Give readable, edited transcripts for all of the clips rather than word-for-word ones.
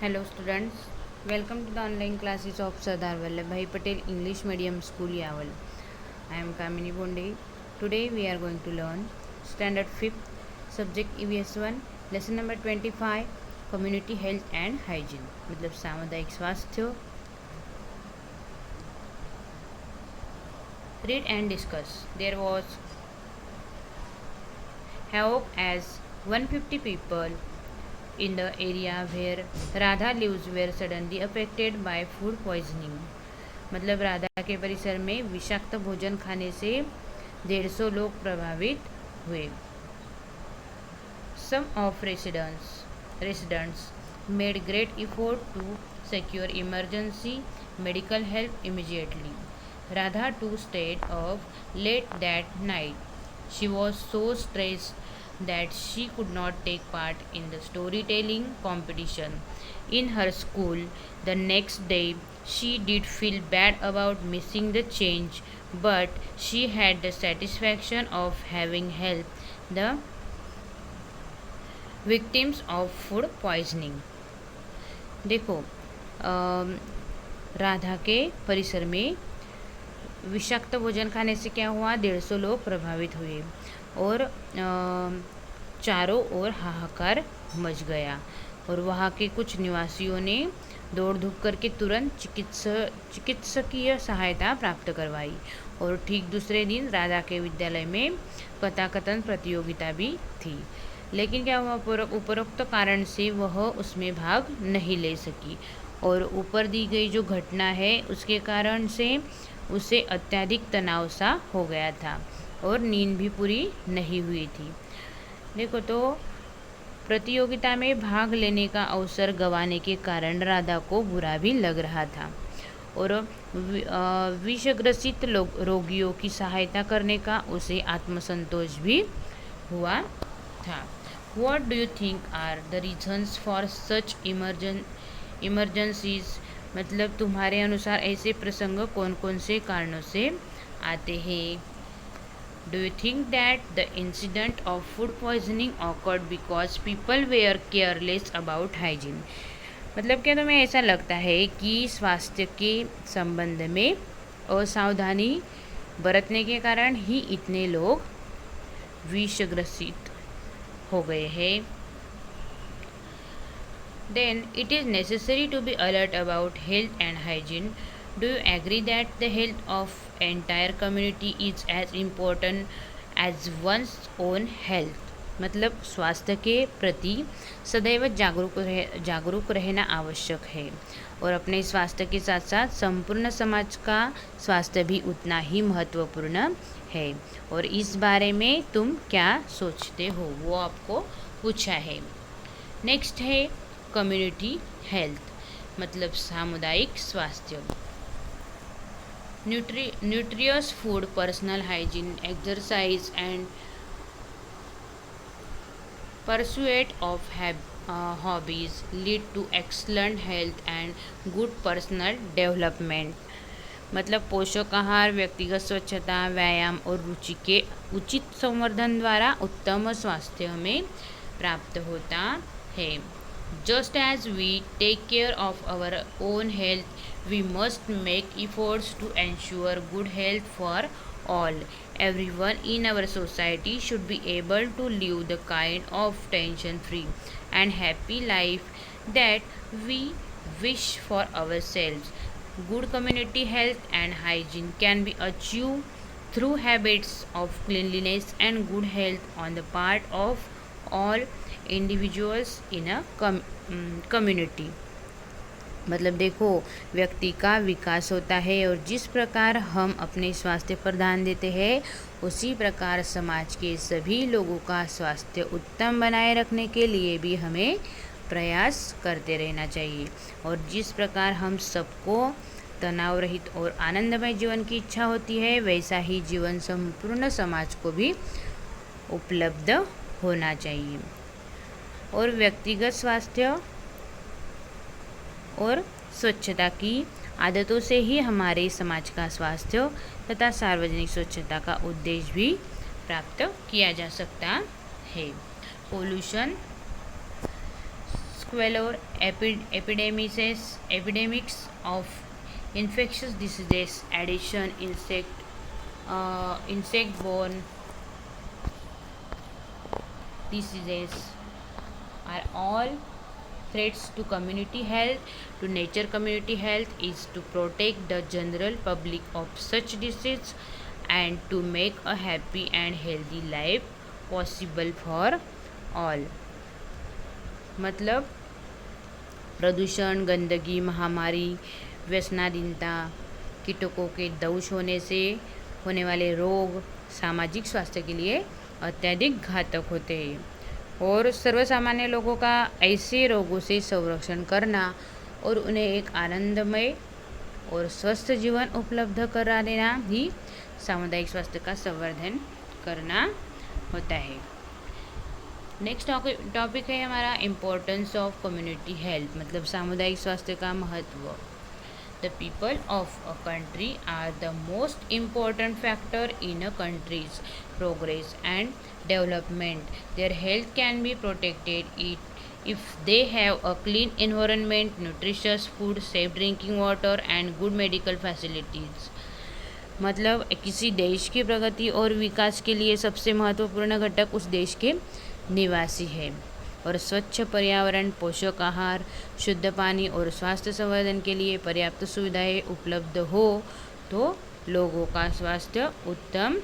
Hello students, welcome to the online classes of Sardar Vallabhbhai Patel English Medium School Yaval. I am Kamini Bonde. Today we are going to learn Standard 5th Subject EVS 1 Lesson number 25 Community Health and Hygiene मतलब सामुदायिक स्वास्थ्य. Read and discuss. There was havoc as 150 people in the area where Radha lives were suddenly affected by food poisoning. मतलब राधा के परिसर में विषाक्त भोजन खाने से 150 लोग प्रभावित हुए. Some of residents made great effort to secure emergency medical help immediately. Radha too stayed up late that night. She was so stressed that she could not take part in the storytelling competition in her school. The next day, she did feel bad about missing the change, but she had the satisfaction of having helped the victims of food poisoning. देखो राधा के परिसर में विषाक्त भोजन खाने से क्या हुआ, 150 लोग प्रभावित हुए और चारों ओर हाहाकार मच गया और वहाँ के कुछ निवासियों ने दौड़ धूप करके तुरंत चिकित्सकीय सहायता प्राप्त करवाई. और ठीक दूसरे दिन राधा के विद्यालय में कथाकथन प्रतियोगिता भी थी, लेकिन क्या हुआ, उपरोक्त कारण से वह उसमें भाग नहीं ले सकी और ऊपर दी गई जो घटना है उसके कारण से उसे अत्यधिक तनाव सा हो गया था और नींद भी पूरी नहीं हुई थी. देखो तो प्रतियोगिता में भाग लेने का अवसर गंवाने के कारण राधा को बुरा भी लग रहा था और विषग्रसित रोगियों की सहायता करने का उसे आत्मसंतोष भी हुआ था. What do you think are the reasons for such emergencies? मतलब तुम्हारे अनुसार ऐसे प्रसंग कौन कौन से कारणों से आते हैं. Do you think that the incident of food poisoning occurred because people were careless about hygiene? मतलब क्या तुम्हें ऐसा लगता है कि स्वास्थ्य के संबंध में असावधानी बरतने के कारण ही इतने लोग विषग्रसित हो गए हैं. Then it is necessary to be alert about health and hygiene. Do you agree that the health of entire community is as important as one's own health? मतलब स्वास्थ्य के प्रति सदैव जागरूक रहना आवश्यक है और अपने स्वास्थ्य के साथ साथ संपूर्ण समाज का स्वास्थ्य भी उतना ही महत्वपूर्ण है. और इस बारे में तुम क्या सोचते हो, वो आपको पूछा है. नेक्स्ट है कम्युनिटी हेल्थ, मतलब सामुदायिक स्वास्थ्य. Nutritious food, personal hygiene, exercise and pursuit of hobbies lead to excellent health and good personal development. मतलब पोषक आहार, व्यक्तिगत स्वच्छता, व्यायाम और रुचि के उचित संवर्धन द्वारा उत्तम स्वास्थ्य हमें प्राप्त होता है. Just as we take care of our own health, we must make efforts to ensure good health for all. Everyone in our society should be able to live the kind of tension-free and happy life that we wish for ourselves. Good community health and hygiene can be achieved through habits of cleanliness and good health on the part of all individuals in a community. मतलब देखो व्यक्ति का विकास होता है और जिस प्रकार हम अपने स्वास्थ्य पर ध्यान देते हैं उसी प्रकार समाज के सभी लोगों का स्वास्थ्य उत्तम बनाए रखने के लिए भी हमें प्रयास करते रहना चाहिए. और जिस प्रकार हम सबको तनाव रहित और आनंदमय जीवन की इच्छा होती है वैसा ही जीवन संपूर्ण समाज को भी उपलब्ध होना चाहिए. और व्यक्तिगत स्वास्थ्य और स्वच्छता की आदतों से ही हमारे समाज का स्वास्थ्य तथा सार्वजनिक स्वच्छता का उद्देश्य भी प्राप्त किया जा सकता है. Pollution quell epidemics of infectious diseases. Addition, insect-borne diseases are all threats to community health. To nature community health is to protect the general public of such diseases and to make a happy and healthy life possible for all. मतलब प्रदूषण, गंदगी, महामारी, व्यसनाधीनता, कीटकों के दंश होने से होने वाले रोग सामाजिक स्वास्थ्य के लिए अत्यधिक घातक होते हैं और सर्वसामान्य लोगों का ऐसे रोगों से संरक्षण करना और उन्हें एक आनंदमय और स्वस्थ जीवन उपलब्ध करा देना ही सामुदायिक स्वास्थ्य का संवर्धन करना होता है। नेक्स्ट टॉपिक है हमारा इम्पोर्टेंस ऑफ कम्युनिटी हेल्थ, मतलब सामुदायिक स्वास्थ्य का महत्व। The people of a country are the most important factor in a country's progress and development. Their health can be protected if they have a clean environment, nutritious food, safe drinking water and good medical facilities. मतलब किसी देश की प्रगति और विकास के लिए सबसे महत्वपूर्ण घटक उस देश के निवासी है और स्वच्छ पर्यावरण, पोषक आहार, शुद्ध पानी और स्वास्थ्य संवर्धन के लिए पर्याप्त सुविधाएं उपलब्ध हो तो लोगों का स्वास्थ्य उत्तम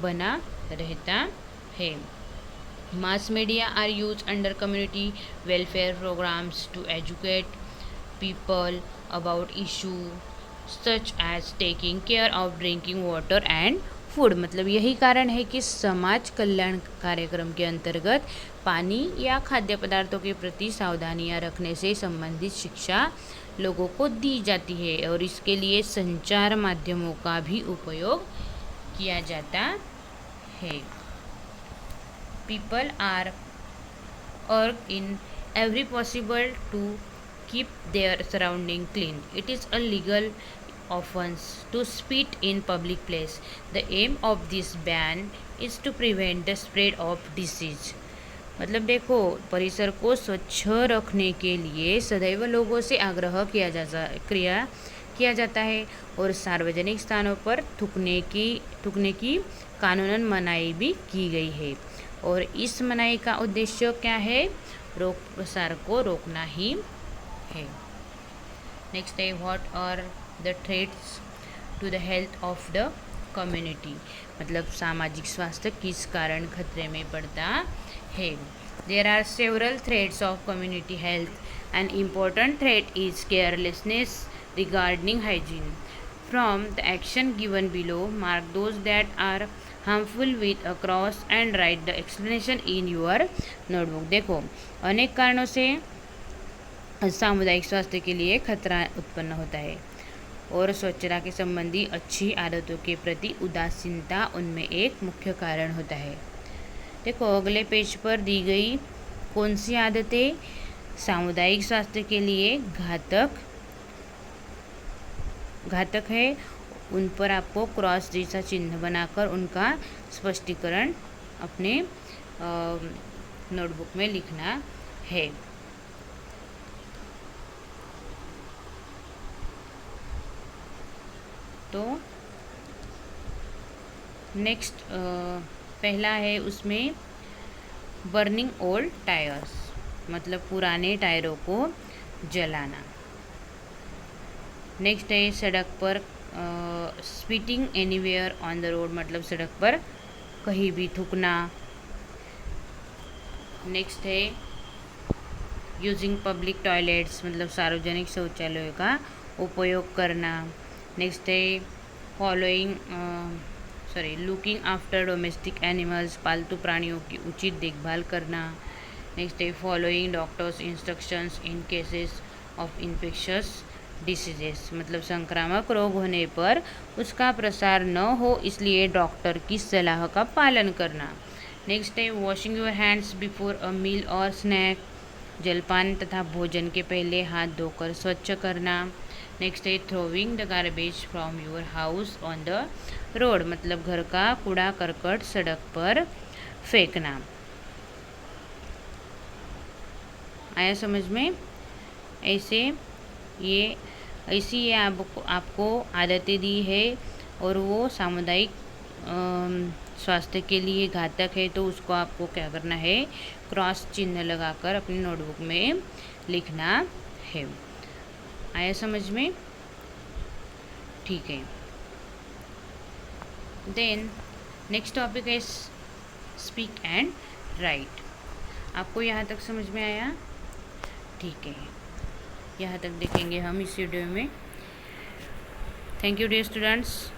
बना रहता है। Mass media are use under community welfare programmes to educate people about issue such as taking care of drinking water and food. मतलब यही कारण है कि समाज कल्याण कार्यक्रम के अंतर्गत पानी या खाद्य पदार्थों के प्रति सावधानियां रखने से संबंधित शिक्षा लोगों को दी जाती है और इसके लिए संचार माध्यमों का भी उपयोग किया जाता है। People are work in every possible to keep their surrounding clean. It is a legal offense to spit in public place. The aim of this ban is to prevent the spread of disease. मतलब देखो, परिसर को स्वच्छ रखने के लिए सदैव लोगों से आग्रह किया जाता है और सार्वजनिक स्थानों पर थूकने की कानूनन मनाही भी की गई है और इस मनाही का उद्देश्य क्या है? रोग प्रसार को रोकना ही है। नेक्स्ट है what are the threats to the health of the community, मतलब सामाजिक स्वास्थ्य किस कारण खतरे में पड़ता है। There are several threats of community health. An important threat is carelessness regarding hygiene. From the action given below, mark those that are harmful with a cross and write the explanation in your notebook. देखो, अनेक कारणों से सामुदायिक स्वास्थ्य के लिए खतरा उत्पन्न होता है और स्वच्छता के संबंधी अच्छी आदतों के प्रति उदासीनता उनमें एक मुख्य कारण होता है। देखो, अगले पेज पर दी गई कौन सी आदतें सामुदायिक स्वास्थ्य के लिए घातक है, उन पर आपको क्रॉस जैसा चिन्ह बनाकर उनका स्पष्टीकरण अपने नोटबुक में लिखना है। तो नेक्स्ट पहला है उसमें बर्निंग ओल्ड टायर्स, मतलब पुराने टायरों को जलाना। नेक्स्ट है सड़क पर spitting anywhere on the road, मतलब सड़क पर कहीं भी थूकना। नेक्स्ट है यूजिंग पब्लिक टॉयलेट्स, मतलब सार्वजनिक शौचालयों का उपयोग करना। नेक्स्ट है लुकिंग आफ्टर डोमेस्टिक एनिमल्स, पालतू प्राणियों की उचित देखभाल करना। नेक्स्ट है following doctors instructions in cases of infectious diseases, मतलब संक्रामक रोग होने पर उसका प्रसार न हो इसलिए डॉक्टर की सलाह का पालन करना। नेक्स्ट है washing your hands before a meal और स्नैक, जलपान तथा भोजन के पहले हाथ धोकर स्वच्छ करना। नेक्स्ट है throwing the garbage from your house on the road, मतलब घर का कूड़ा करकट सड़क पर फेंकना। आया समझ में? ऐसे ये ऐसी ये आपको आदतें दी है और वो सामुदायिक स्वास्थ्य के लिए घातक है, तो उसको आपको क्या करना है, क्रॉस चिन्ह लगाकर अपनी नोटबुक में लिखना है। आया समझ में? ठीक है। देन नेक्स्ट टॉपिक है स्पीक एंड राइट। आपको यहाँ तक समझ में आया? ठीक है, यहाँ तक देखेंगे हम इस वीडियो में। Thank you dear students.